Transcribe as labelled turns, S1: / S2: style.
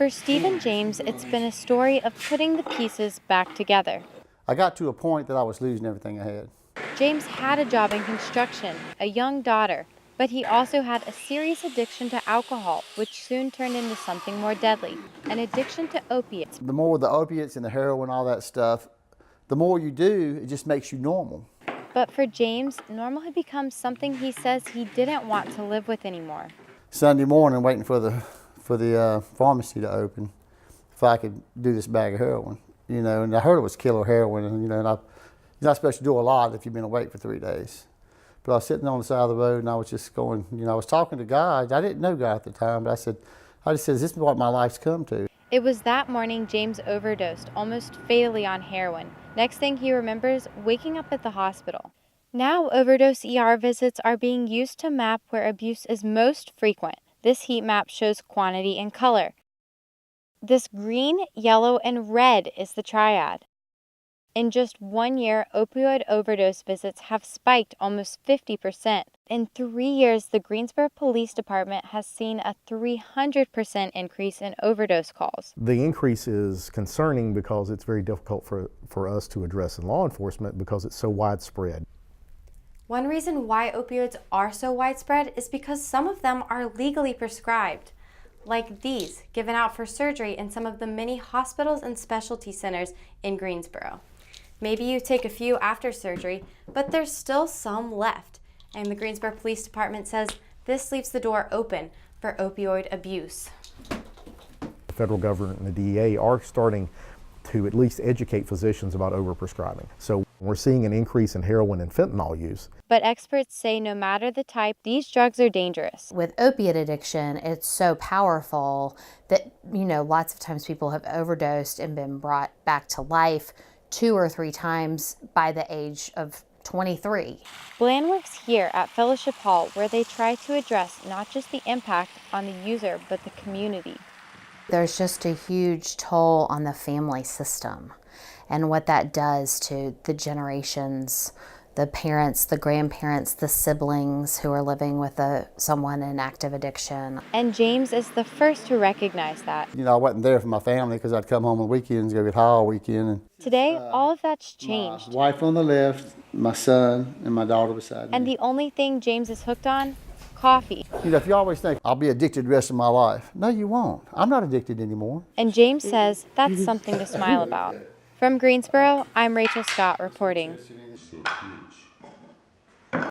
S1: For Steve and James, it's been a story of putting the pieces back together.
S2: I got to a point that I was losing everything I had.
S1: James had a job in construction, a young daughter, but he also had a serious addiction to alcohol, which soon turned into something more deadly, an addiction to opiates.
S2: The more the opiates and the heroin, all that stuff, the more you do, it just makes you normal.
S1: But for James, normal had become something he says he didn't want to live with anymore.
S2: Sunday morning, waiting for the pharmacy to open, if I could do this bag of heroin, and I heard it was killer heroin, and you're not supposed to do a lot if you've been awake for 3 days. But I was sitting on the side of the road, and I was just going, I was talking to God. I didn't know God at the time, but I just said, this is what my life's come to.
S1: It was that morning James overdosed, almost fatally on heroin. Next thing he remembers, waking up at the hospital. Now, overdose ER visits are being used to map where abuse is most frequent. This heat map shows quantity and color. This green, yellow, and red is the triad. In just 1 year, opioid overdose visits have spiked almost 50%. In 3 years, the Greensboro Police Department has seen a 300% increase in overdose calls.
S3: The increase is concerning because it's very difficult for us to address in law enforcement because it's so widespread.
S4: One reason why opioids are so widespread is because some of them are legally prescribed, like these, given out for surgery in some of the many hospitals and specialty centers in Greensboro. Maybe you take a few after surgery, but there's still some left. And the Greensboro Police Department says this leaves the door open for opioid abuse.
S3: The federal government and the DEA are starting to at least educate physicians about overprescribing. So we're seeing an increase in heroin and fentanyl use.
S1: But experts say no matter the type, these drugs are dangerous.
S5: With opiate addiction, it's so powerful that, lots of times people have overdosed and been brought back to life 2 or 3 times by the age of 23.
S1: Bland works here at Fellowship Hall, where they try to address not just the impact on the user, but the community.
S5: There's just a huge toll on the family system and what that does to the generations, the parents, the grandparents, the siblings who are living with someone in active addiction.
S1: And James is the first to recognize that.
S2: I wasn't there for my family because I'd come home on weekends, go get high all weekend. And
S1: today, all of that's changed.
S2: My wife on the left, my son, and my daughter beside me.
S1: And the only thing James is hooked on? Coffee.
S2: If you always think, I'll be addicted the rest of my life. No, you won't. I'm not addicted anymore.
S1: And James says that's something to smile about. From Greensboro, I'm Rachel Scott reporting.